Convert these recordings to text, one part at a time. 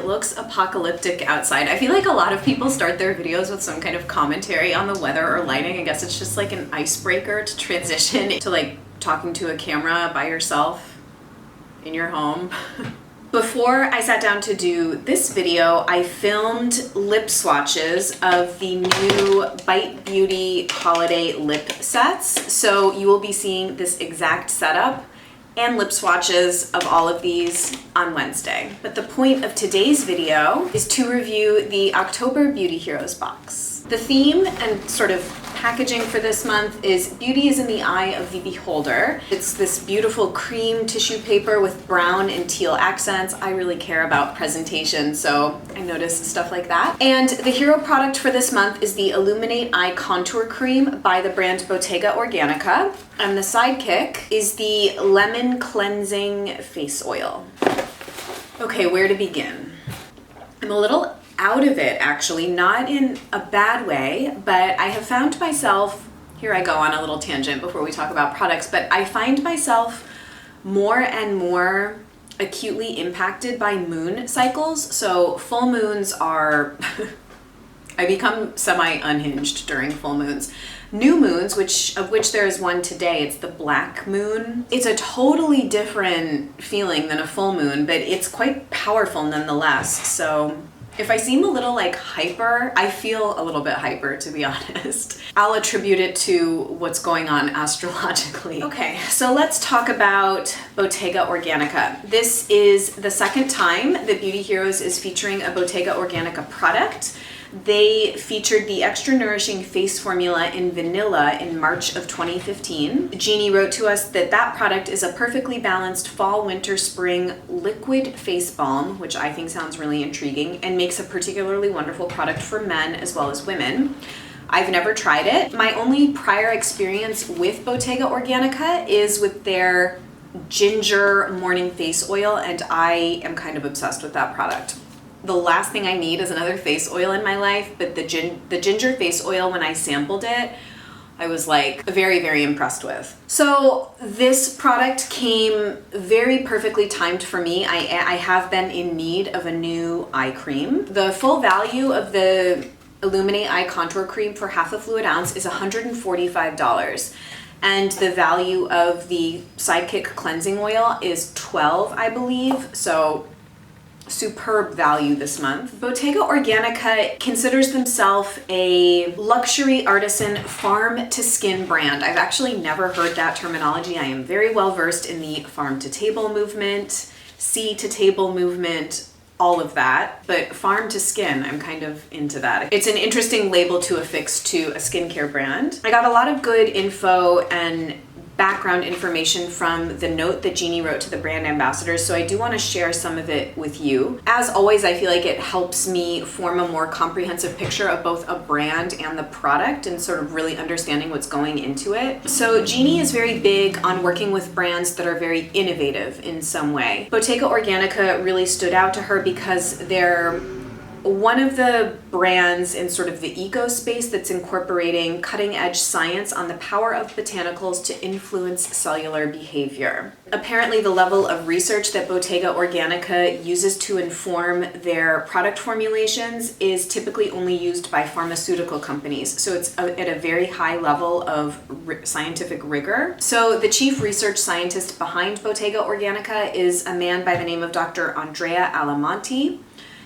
it looks apocalyptic outside. I feel like a lot of people start their videos with some kind of commentary on the weather or lighting. I guess it's just like an icebreaker to transition to like talking to a camera by yourself in your home. Before I sat down to do this video, I filmed lip swatches of the new Bite Beauty holiday lip sets. So you will be seeing this exact setup and lip swatches of all of these on Wednesday. But the point of today's video is to review the October Beauty Heroes box. The theme and sort of packaging for this month is beauty is in the eye of the beholder. It's this beautiful cream tissue paper with brown and teal accents. I really care about presentation, so I notice stuff like that. And the hero product for this month is the Illuminate Eye Contour Cream by the brand Bottega Organica. And the sidekick is the Lemon Cleansing Face Oil. Okay, where to begin? I'm a little out of it, actually, not in a bad way, but I have found myself, here I go on a little tangent before we talk about products, but I find myself more and more acutely impacted by moon cycles. So full moons are, I become semi-unhinged during full moons. New moons, of which there is one today, it's the black moon. It's a totally different feeling than a full moon, but it's quite powerful nonetheless. So if I seem a little like hyper, I feel a little bit hyper, to be honest. I'll attribute it to what's going on astrologically. Okay, so let's talk about Bottega Organica. This is the second time that Beauty Heroes is featuring a Bottega Organica product. They featured the Extra Nourishing Face Formula in Vanilla in March of 2015. Jeannie wrote to us that that product is a perfectly balanced fall, winter, spring liquid face balm, which I think sounds really intriguing, and makes a particularly wonderful product for men as well as women. I've never tried it. My only prior experience with Bottega Organica is with their ginger morning face oil, and I am kind of obsessed with that product. The last thing I need is another face oil in my life, but the ginger face oil, when I sampled it, I was like very, very impressed with. So this product came very perfectly timed for me. I have been in need of a new eye cream. The full value of the Illuminate Eye Contour Cream for half a fluid ounce is $145. And the value of the Sidekick Cleansing Oil is $12, I believe. So superb value this month. Bottega Organica considers themselves a luxury artisan farm to skin brand. I've actually never heard that terminology. I am very well versed in the farm to table movement, sea to table movement, all of that, but farm to skin, I'm kind of into that. It's an interesting label to affix to a skincare brand. I got a lot of good info and background information from the note that Jeannie wrote to the brand ambassadors, so I do want to share some of it with you. As always, I feel like it helps me form a more comprehensive picture of both a brand and the product and sort of really understanding what's going into it. So Jeannie is very big on working with brands that are very innovative in some way. Bottega Organica really stood out to her because they're one of the brands in sort of the eco space that's incorporating cutting edge science on the power of botanicals to influence cellular behavior. Apparently the level of research that Bottega Organica uses to inform their product formulations is typically only used by pharmaceutical companies. So it's at a very high level of scientific rigor. So the chief research scientist behind Bottega Organica is a man by the name of Dr. Andrea Alamonti.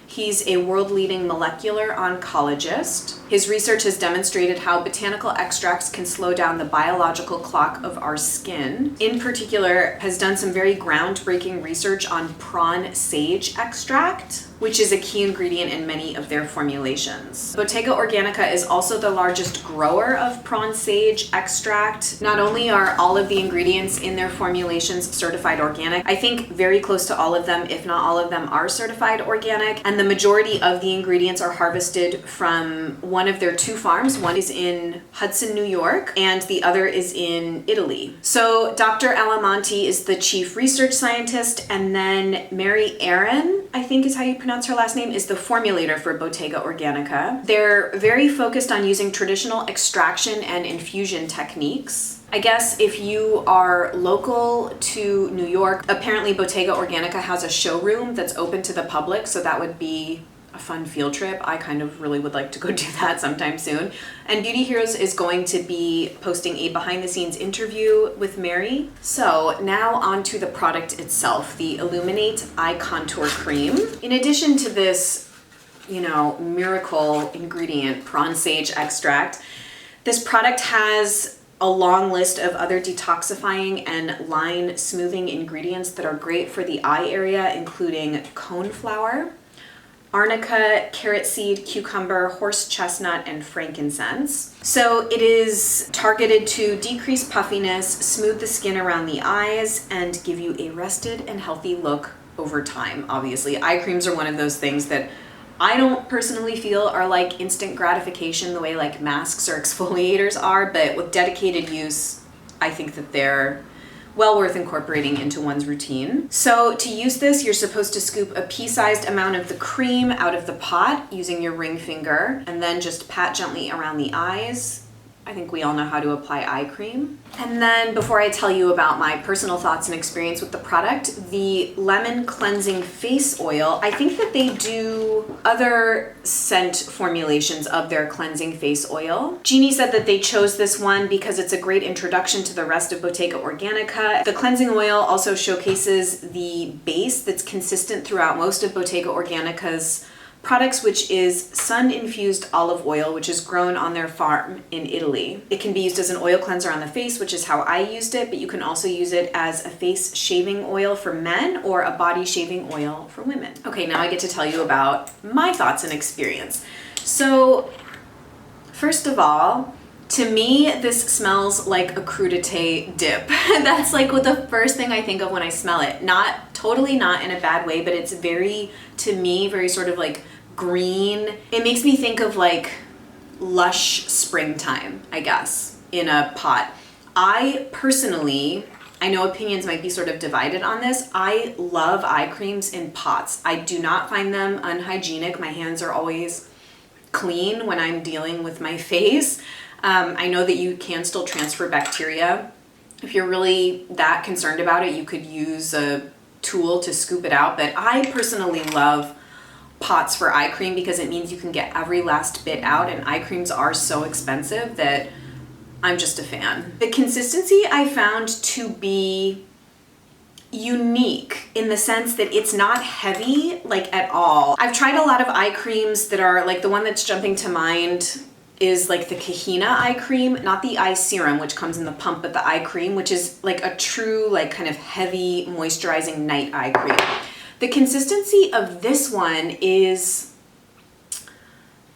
He's a world-leading molecular oncologist. His research has demonstrated how botanical extracts can slow down the biological clock of our skin. In particular, has done some very groundbreaking research on prawn sage extract, which is a key ingredient in many of their formulations. Bottega Organica is also the largest grower of prawn sage extract. Not only are all of the ingredients in their formulations certified organic, I think very close to all of them, if not all of them, are certified organic, and the majority of the ingredients are harvested from one of their two farms. One is in Hudson, New York, and the other is in Italy. So Dr. Alamonti is the chief research scientist, and then Mary Aaron I think is how you pronounce her last name, is the formulator for Bottega Organica. They're very focused on using traditional extraction and infusion techniques. I guess if you are local to New York, apparently Bottega Organica has a showroom that's open to the public, so that would be a fun field trip. I kind of really would like to go do that sometime soon. And Beauty Heroes is going to be posting a behind the scenes interview with Mary. So now on to the product itself, the Illuminate Eye Contour Cream. In addition to this, you know, miracle ingredient, prawn sage extract, this product has a long list of other detoxifying and line smoothing ingredients that are great for the eye area, including coneflower, arnica, carrot seed, cucumber, horse chestnut, and frankincense. So it is targeted to decrease puffiness, smooth the skin around the eyes, and give you a rested and healthy look over time. Obviously, eye creams are one of those things that I don't personally feel are like instant gratification the way like masks or exfoliators are, but with dedicated use, I think that they're well worth incorporating into one's routine. So to use this, you're supposed to scoop a pea-sized amount of the cream out of the pot using your ring finger, and then just pat gently around the eyes. I think we all know how to apply eye cream. And then before I tell you about my personal thoughts and experience with the product, the lemon cleansing face oil, I think that they do other scent formulations of their cleansing face oil. Jeannie said that they chose this one because it's a great introduction to the rest of Bottega Organica. The cleansing oil also showcases the base that's consistent throughout most of Bottega Organica's products, which is sun-infused olive oil, which is grown on their farm in Italy. It can be used as an oil cleanser on the face, which is how I used it, but you can also use it as a face shaving oil for men or a body shaving oil for women. Okay, now I get to tell you about my thoughts and experience. So, first of all, to me, this smells like a crudité dip. That's like what the first thing I think of when I smell it. Totally not in a bad way, but it's very, to me, very sort of like green. It makes me think of like lush springtime, I guess, in a pot. I personally, I know opinions might be sort of divided on this. I love eye creams in pots. I do not find them unhygienic. My hands are always clean when I'm dealing with my face. I know that you can still transfer bacteria. If you're really that concerned about it, you could use a tool to scoop it out, but I personally love pots for eye cream because it means you can get every last bit out, and eye creams are so expensive that I'm just a fan. The consistency I found to be unique in the sense that it's not heavy like at all. I've tried a lot of eye creams that are like, the one that's jumping to mind is like the Kahina eye cream, not the eye serum, which comes in the pump, but the eye cream, which is like a true, like kind of heavy moisturizing night eye cream. The consistency of this one is,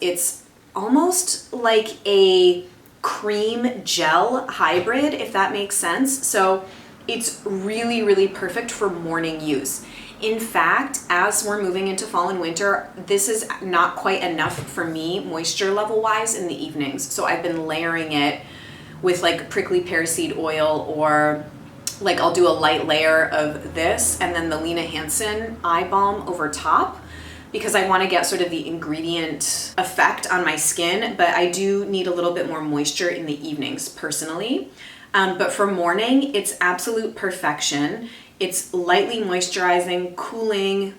it's almost like a cream gel hybrid, if that makes sense. So it's really, really perfect for morning use. In fact, as we're moving into fall and winter, this is not quite enough for me moisture level wise in the evenings. So I've been layering it with like prickly pear seed oil, or like I'll do a light layer of this and then the Lena Hansen eye balm over top, because I want to get sort of the ingredient effect on my skin, but I do need a little bit more moisture in the evenings personally. But for morning, it's absolute perfection. It's lightly moisturizing, cooling.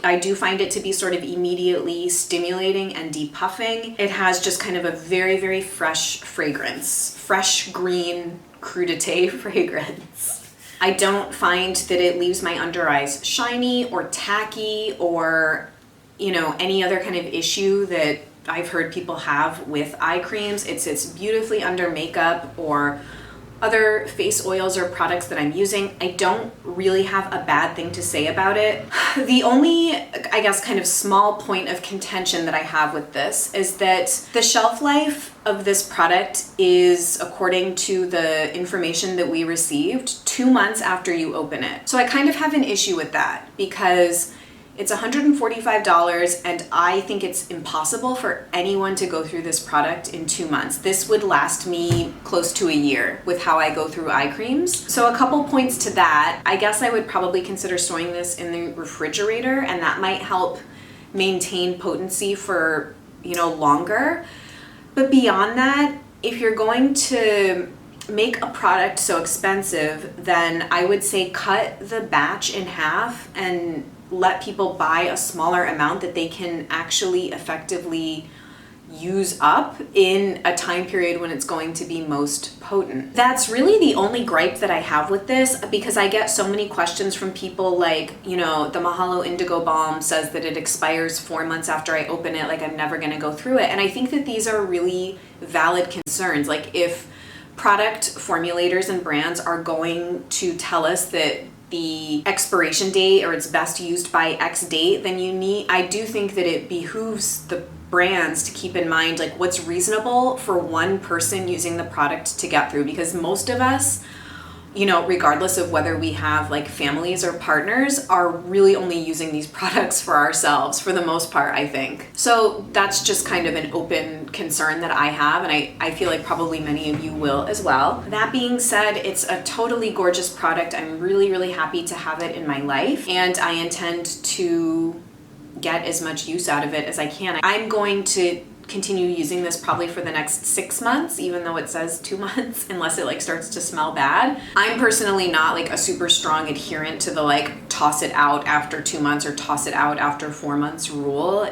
I do find it to be sort of immediately stimulating and depuffing. It has just kind of a very, very fresh fragrance, fresh green crudité fragrance. I don't find that it leaves my under eyes shiny or tacky or, you know, any other kind of issue that I've heard people have with eye creams. It sits beautifully under makeup or other face oils or products that I'm using. I don't really have a bad thing to say about it. The only, I guess, kind of small point of contention that I have with this is that the shelf life of this product is, according to the information that we received, 2 months after you open it. So I kind of have an issue with that, because It's $145, and I think it's impossible for anyone to go through this product in 2 months. This would last me close to a year with how I go through eye creams. So a couple points to that. I guess I would probably consider storing this in the refrigerator, and that might help maintain potency for, you know, longer. But beyond that, if you're going to make a product so expensive, then I would say cut the batch in half and let people buy a smaller amount that they can actually effectively use up in a time period when it's going to be most potent. That's really the only gripe that I have with this, because I get so many questions from people like, you know, the Mahalo Indigo Balm says that it expires 4 months after I open it, like I'm never gonna go through it. And I think that these are really valid concerns. Like, if product formulators and brands are going to tell us that the expiration date or it's best used by X date, then I do think that it behooves the brands to keep in mind like what's reasonable for one person using the product to get through, because most of us, you know, regardless of whether we have like families or partners, are really only using these products for ourselves for the most part, I think. So that's just kind of an open concern that I have, and I feel like probably many of you will as well. That being said, it's a totally gorgeous product. I'm really, really happy to have it in my life, and I intend to get as much use out of it as I can. I'm going to continue using this probably for the next 6 months, even though it says 2 months, unless it like starts to smell bad. I'm personally not like a super strong adherent to the like toss it out after 2 months or toss it out after 4 months rule.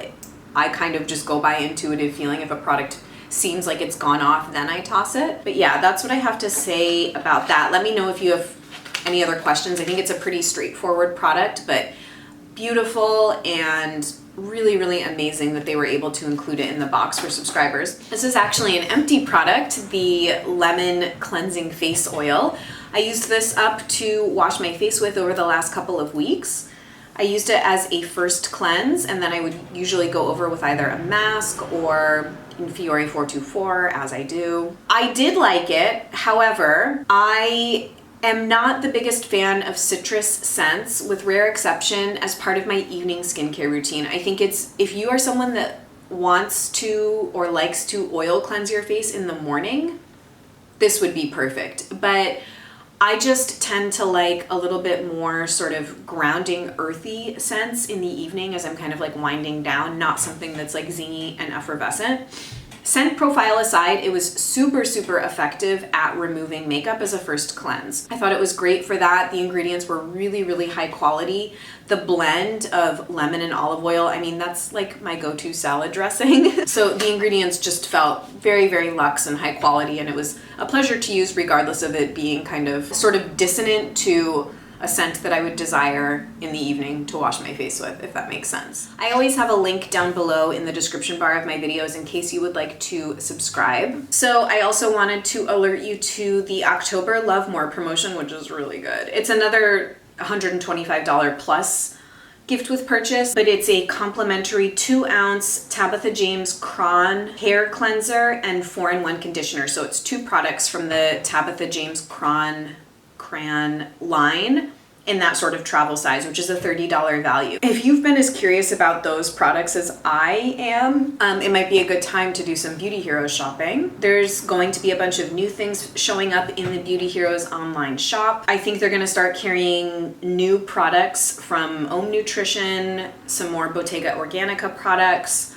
I kind of just go by intuitive feeling. If a product seems like it's gone off, then I toss it. But yeah, that's what I have to say about that. Let me know if you have any other questions. I think it's a pretty straightforward product, but beautiful and really, really amazing that they were able to include it in the box for subscribers. This is actually an empty product, the Lemon Cleansing Face Oil. I used this up to wash my face with over the last couple of weeks. I used it as a first cleanse, and then I would usually go over with either a mask or Fiore 424, as I do. I did like it. However, I am not the biggest fan of citrus scents, with rare exception, as part of my evening skincare routine. I think if you are someone that wants to or likes to oil cleanse your face in the morning, this would be perfect. But I just tend to like a little bit more sort of grounding, earthy scents in the evening as I'm kind of like winding down, not something that's like zingy and effervescent. Scent profile aside, it was super, super effective at removing makeup as a first cleanse. I thought it was great for that. The ingredients were really, really high quality. The blend of lemon and olive oil, I mean, that's like my go-to salad dressing. So the ingredients just felt very, very luxe and high quality, and it was a pleasure to use regardless of it being kind of sort of dissonant to a scent that I would desire in the evening to wash my face with, if that makes sense. I always have a link down below in the description bar of my videos in case you would like to subscribe. So I also wanted to alert you to the October Lovemore promotion, which is really good. It's another $125 plus gift with purchase, but it's a complimentary 2-ounce Tabitha James Prawn hair cleanser and 4-in-1 conditioner. So it's 2 products from the Tabitha James Cran line in that sort of travel size, which is a $30 value. If you've been as curious about those products as I am, it might be a good time to do some Beauty Heroes shopping. There's going to be a bunch of new things showing up in the Beauty Heroes online shop. I think they're gonna start carrying new products from Ohm Nutrition, some more Bottega Organica products,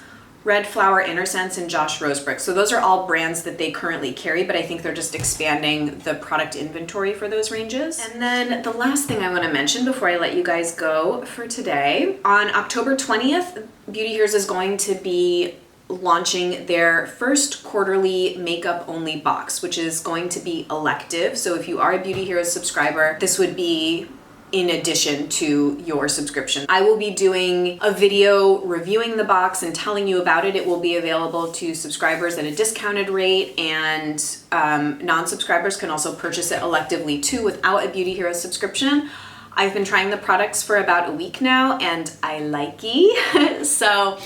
Red Flower Inner Sense, and Josh Rosebrick. So those are all brands that they currently carry, but I think they're just expanding the product inventory for those ranges. And then the last thing I want to mention before I let you guys go for today, on October 20th, Beauty Heroes is going to be launching their first quarterly makeup only box, which is going to be elective. So if you are a Beauty Heroes subscriber, this would be in addition to your subscription. I will be doing a video reviewing the box and telling you about it. It will be available to subscribers at a discounted rate, and non-subscribers can also purchase it electively too without a Beauty Heroes subscription. I've been trying the products for about a week now, and I likey. So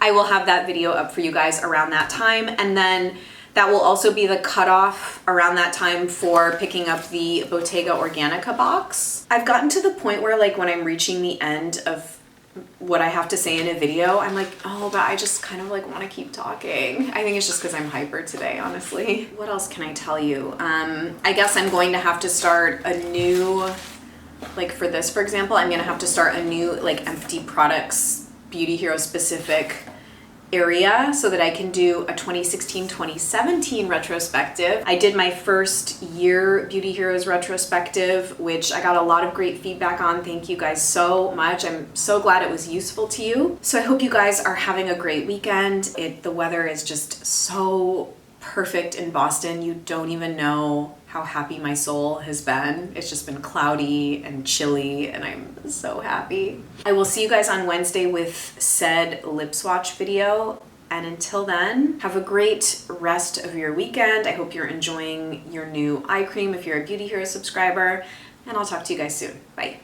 I will have that video up for you guys around that time, and then that will also be the cutoff around that time for picking up the Bottega Organica box. I've gotten to the point where like when I'm reaching the end of what I have to say in a video, I'm like, oh, but I just kind of like want to keep talking. I think it's just because I'm hyper today, honestly. What else can I tell you? I guess I'm going to have to start a new, like for this, for example, I'm going to have to start a new like empty products, Beauty Hero specific area so that I can do a 2016-2017 retrospective. I did my first year Beauty Heroes retrospective, which I got a lot of great feedback on. Thank you guys so much. I'm so glad it was useful to you. So I hope you guys are having a great weekend. The weather is just so perfect in Boston. You don't even know how happy my soul has been. It's just been cloudy and chilly and I'm so happy. I will see you guys on Wednesday with said lip swatch video. And until then, have a great rest of your weekend. I hope you're enjoying your new eye cream if you're a Beauty Hero subscriber, and I'll talk to you guys soon. Bye.